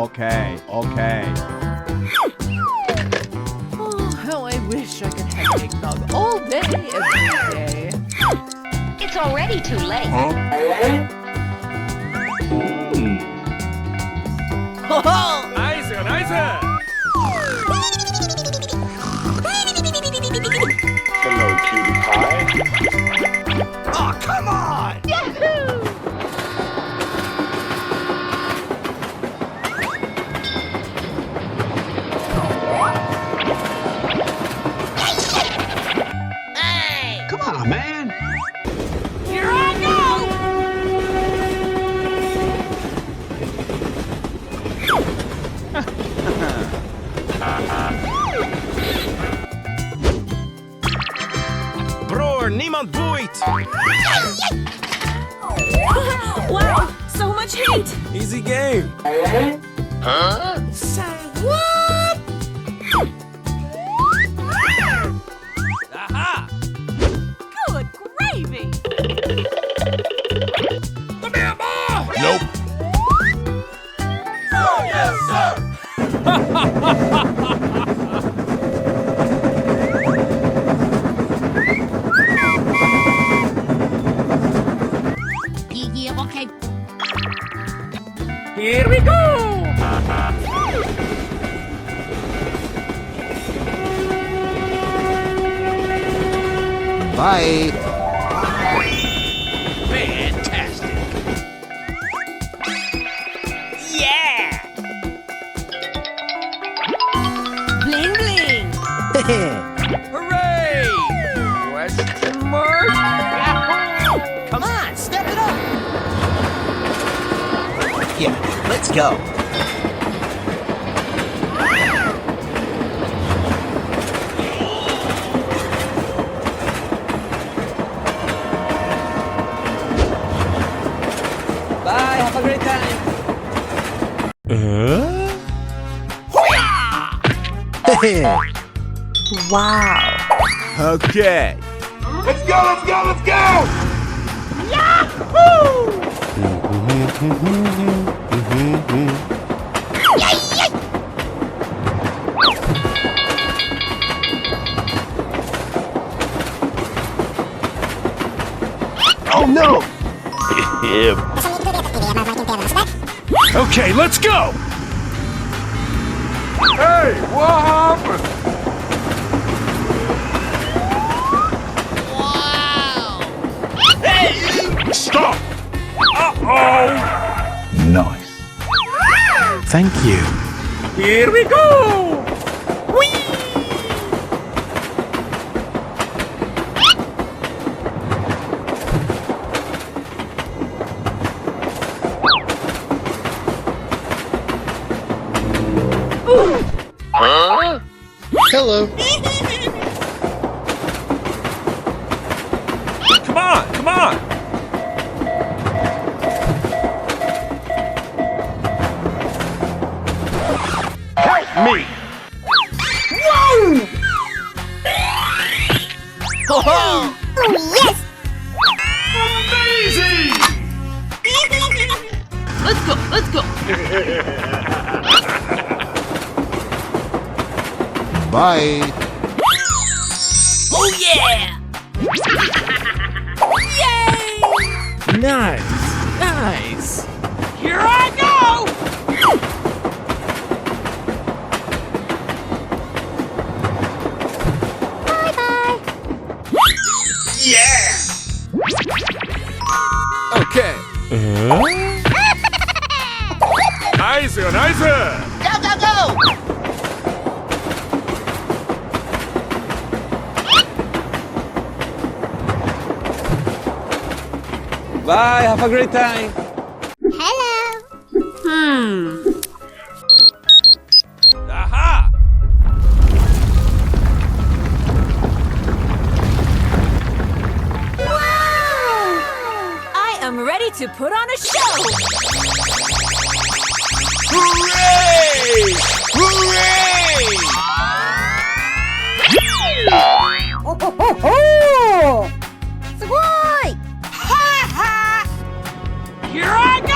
Okay, okay. Oh, how I wish I could have eggnog all day, every day. It's already too late. Nice, nice. Hello, cutie pie. Oh, come on! Yahoo! Come on, man. Here I go! Bror, niemand boeit! Wow, so much hate! Easy game. Say what? Aha! Good gravy! Come here, boy! Nope. Oh, yes, sir! Yeah, okay. Here we go! Bye. Fantastic! Yeah! Bling bling! Hooray! Question mark? Yahoo! Come on, step it up! Yeah, let's go. Bye, have a great time! Wow. Okay. Let's go, let's go, let's go! Oh no! Okay, let's go! Hey, what happened? Stop! Uh-oh! Nice. Thank you. Here we go! Hello. Come on, come on! Help me. Oh, yes! Amazing! Let's go, let's go! Bye. Oh yeah! Yay! Nice, nice! Here I go! Yeah! Okay. Nice, nice! Go, go, go! Bye, have a great time! Hello! Aha! I am ready to put on a show! Hooray! Hooray! Here I go!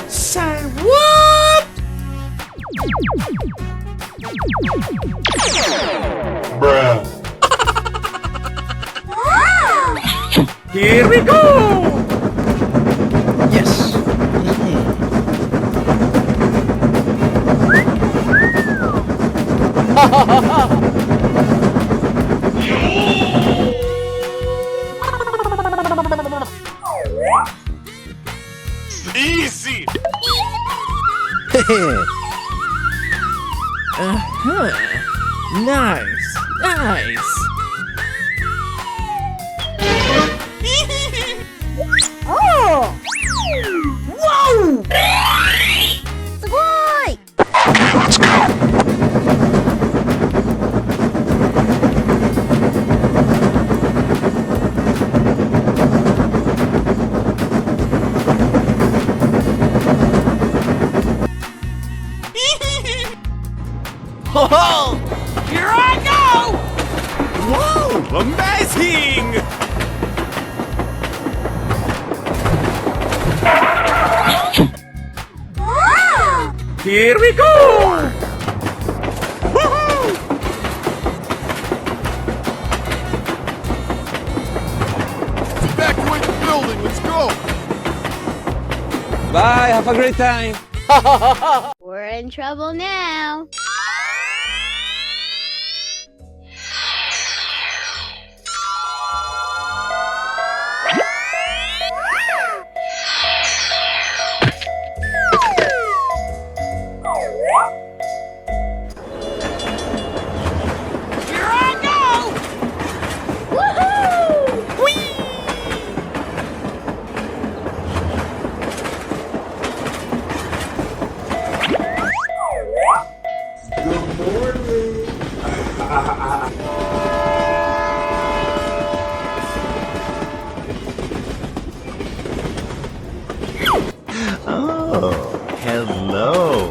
Say what? Bruh. Here we go! Yes. Easy. Nice, nice. Oh! Whoa! すごい! Let's go. Oh, Here I go! whoa, amazing! Here we go! Woohoo! Evacuate the building, let's go! Bye, have a great time. We're in trouble now. Here I go! Woohoo! Whee! Oh, hello.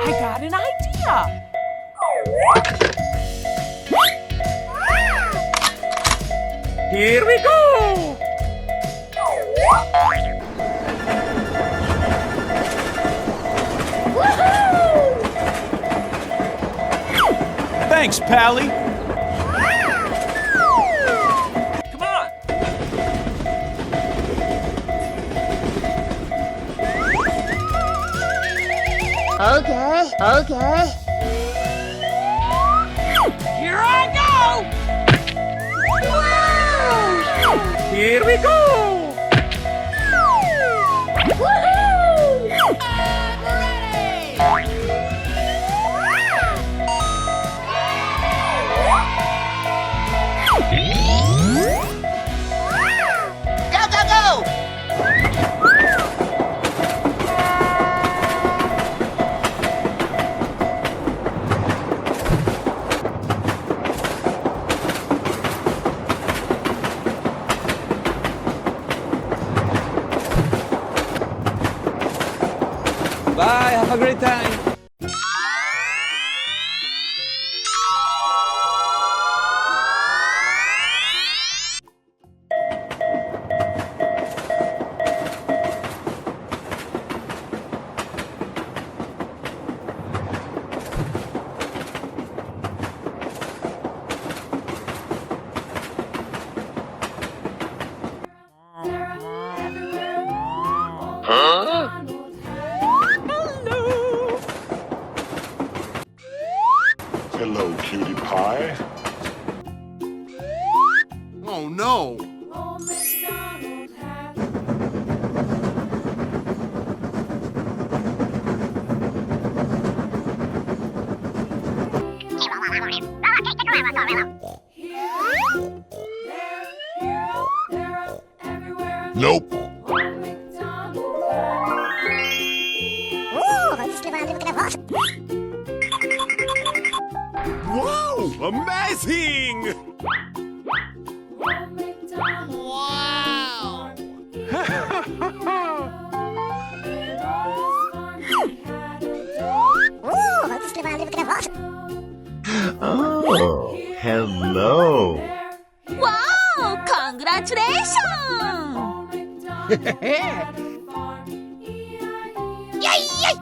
I got an idea. Here we go! Thanks, Pally. Come on! Okay, okay. Here I go! Wow! Here we go! Woohoo! I'm ready! Go, go, go! Bye, have a great time. Nope. Whoa! Amazing! Wow! Oh, hello. Wow! Congratulations! Yay! Yay!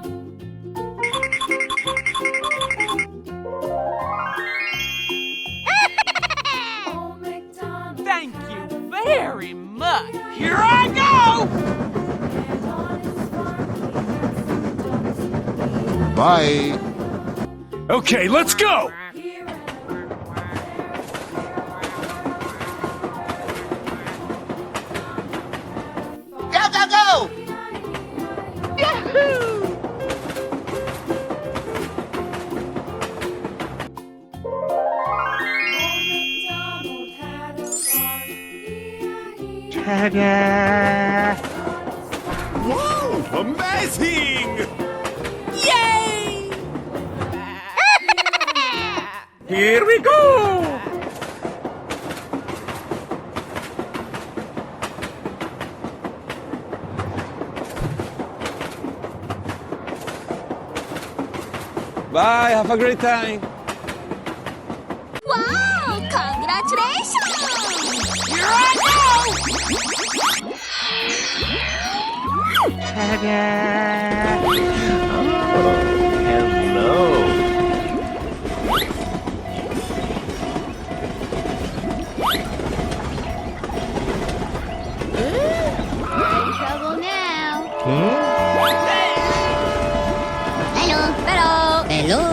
Thank you very much. Here I go! Bye. Okay, let's go! Go, go, go! Whoa! Amazing! Yay! Here we go! Bye, have a great time. Wow! Congratulations! Here I go! Hello. In trouble now. Hello. Hello. Hello.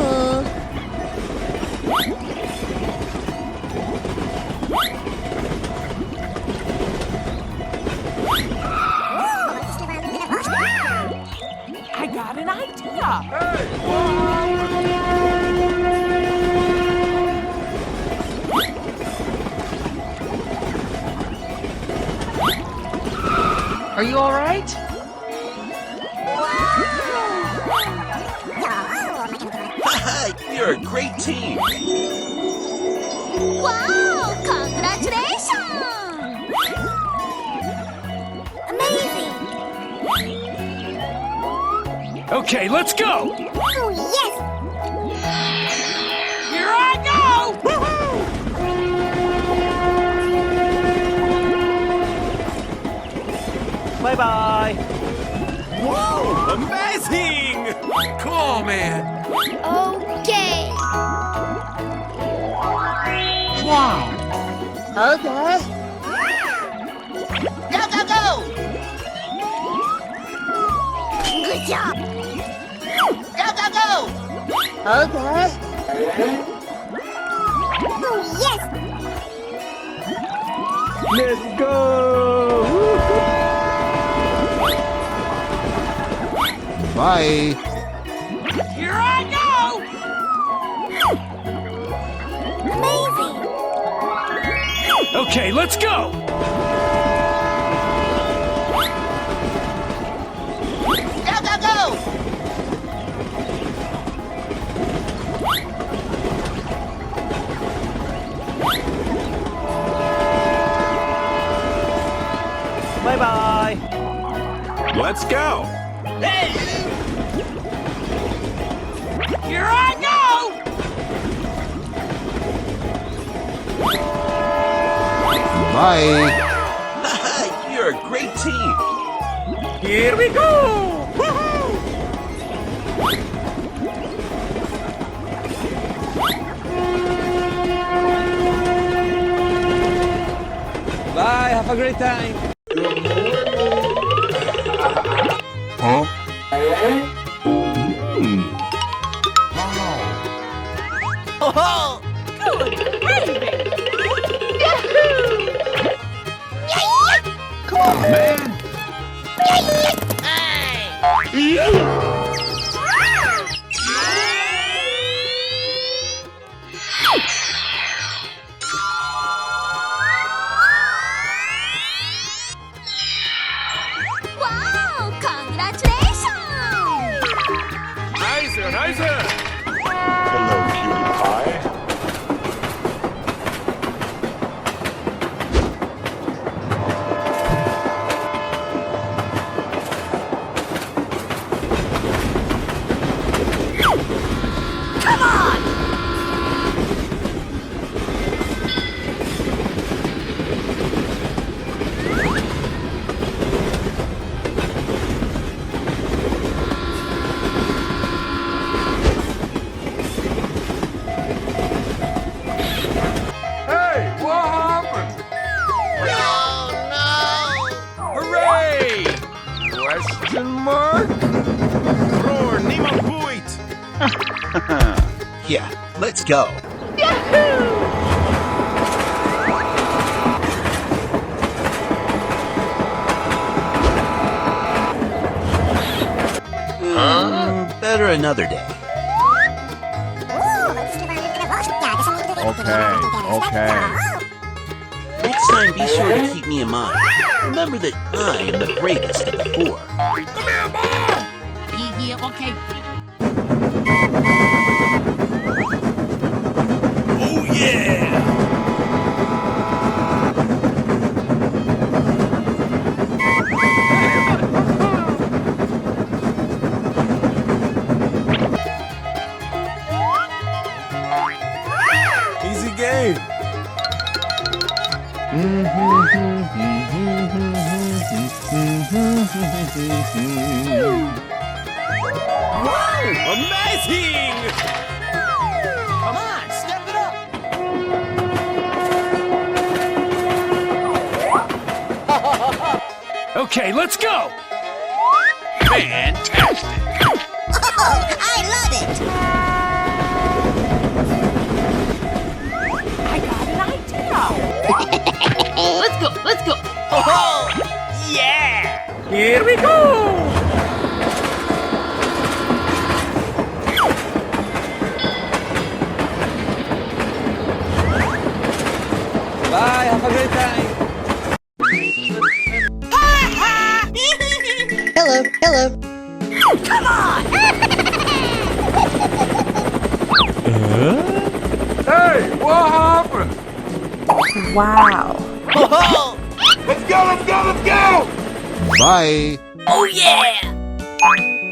I got an idea. Are you all right? You're a great team. Wow! Congratulations! Amazing! Okay, let's go! Oh, yes! Here I go! Bye-bye. Whoa! Amazing! Cool, man. Okay. Wow. Okay. Go, go, go! Good job! Go, go, go! Okay. Oh, yes! Let's go. Bye. Here I go! Amazing! Okay, let's go! Go, go, go! Bye-bye. Let's go! Here I go! Bye. You're a great team. Here we go. Bye, have a great time. Huh? Oh, good gravy! Come on, man. Yeah, let's go. Better another day. Okay. Next time, be sure to keep me in mind. Remember that I am the bravest of the four. Okay. Oh yeah! Easy game. Wow! Amazing! Come on, step it up. Okay, let's go! Fantastic! I love it. I got an idea. Let's go. Let's go. Oh, yeah. Here we go! Bye, have a great time! Hello. Come on. Hey, what happened? Wow. Oh, Let's go! Bye. oh yeah.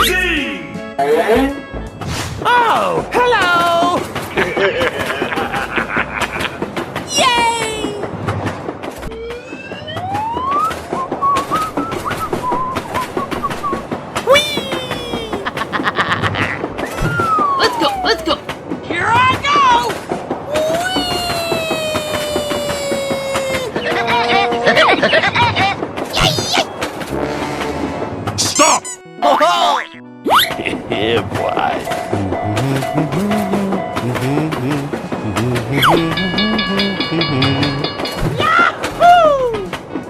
Amazing! Oh, hello. Yay. Let's go. Here I go. Stop! Oh, Yeah, boy.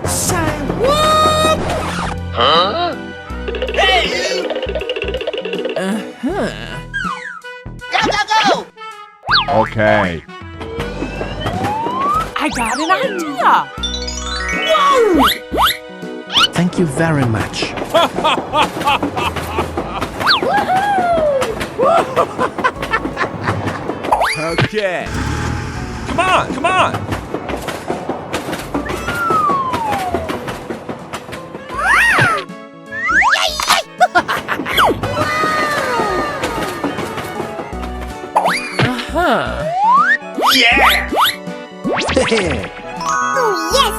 say what? Hey. Go. Okay. I got an idea. Whoa. Thank you very much. Okay. Come on! Huh. Yeah! Oh, yes.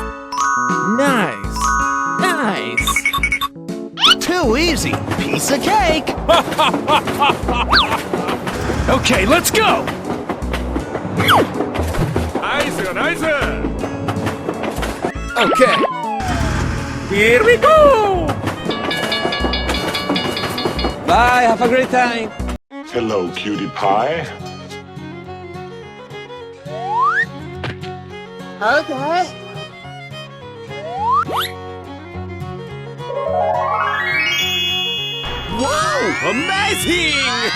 Nice. Too easy. Piece of cake. Okay, let's go! Nice! Okay. Here we go! Bye, have a great time. Hello, cutie pie. Okay. Wow! Amazing!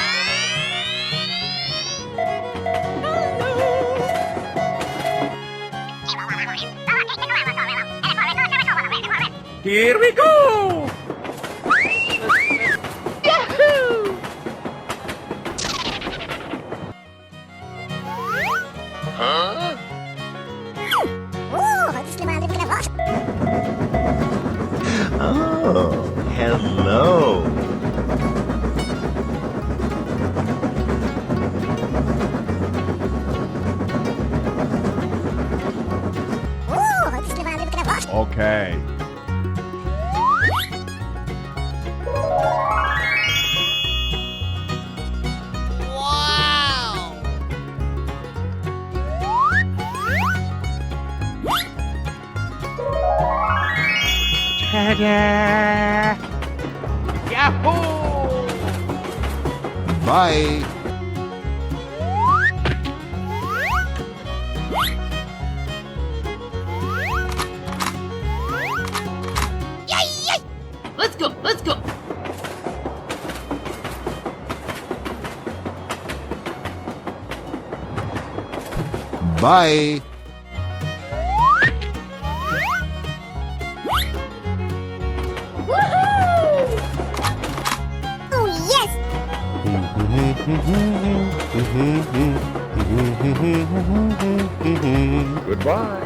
Here we go! Yahoo! Oh, hello. Okay. Ta-da! Bye. Let's go, let's go. Bye. Goodbye.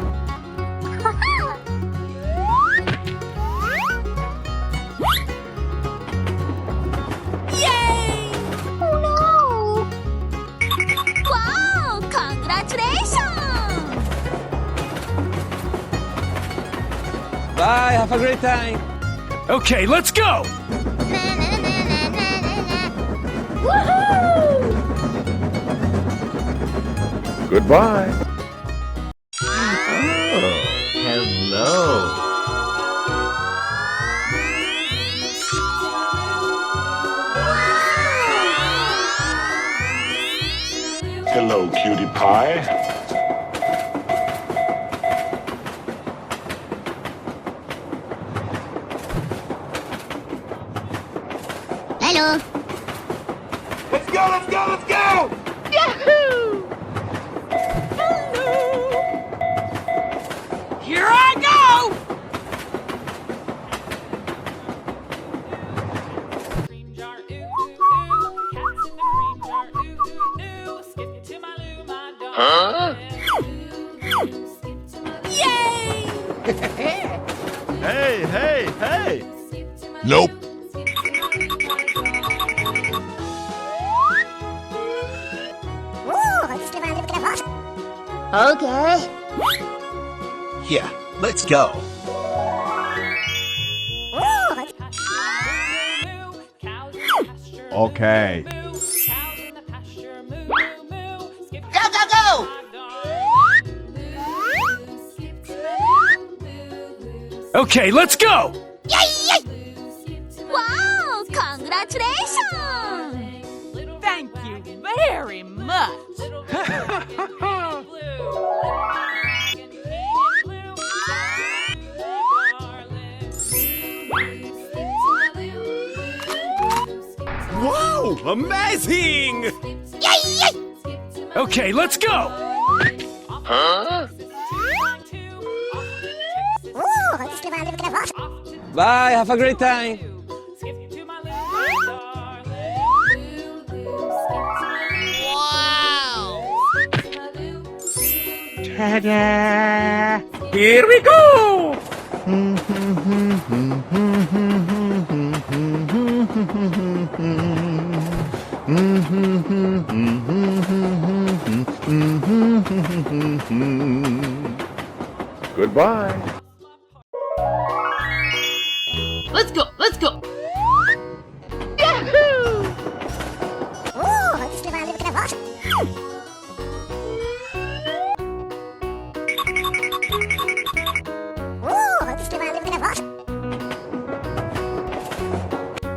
Wow! Congratulations! Bye, have a great time. Okay, let's go! Goodbye. Hello. Hello, cutie pie. Hello. Let's go, let's go, let's go! Yahoo! Here I go! Cream jar, ooh, ooh, ooh. Cats in the cream jar, ooh, ooh, ooh. Skip to my loo, my dog. Yay! Hey, hey, hey! Nope. Okay. Yeah, let's go. Okay. Go, go, go! Okay, let's go! Wow! Congratulations! Thank you very much. Wow, amazing! Okay, let's go! Bye, have a great time. Here we go! Goodbye. Let's go, let's go!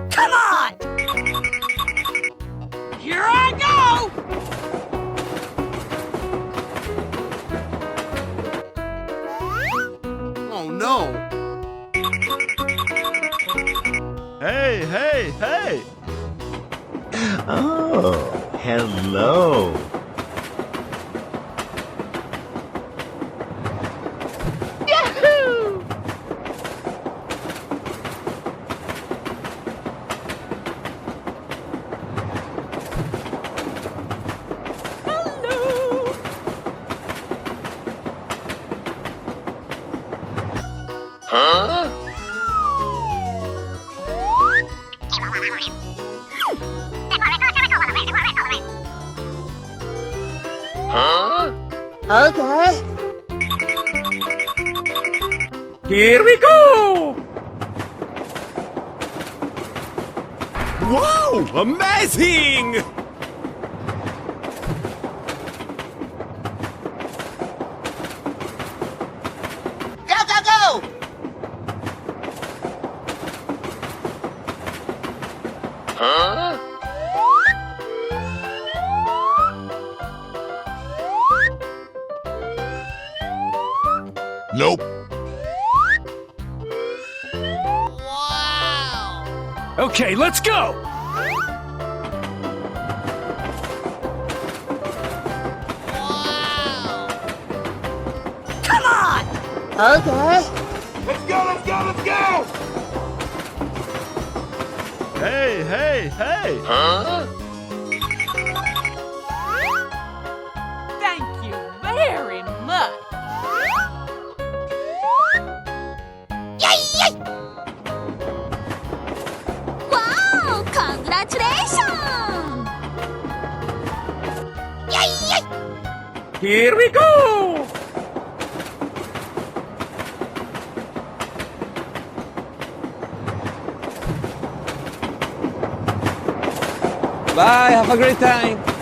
Come on! Here I go! Oh no. Hey, hey, hey! Oh, hello. Okay. Here we go! Wow, amazing! Go, go, go! Nope. Okay, let's go! Okay. Let's go, let's go, let's go! Hey, hey, hey! Thank you very much. Wow! Congratulations! Here we go! Bye, have a great time.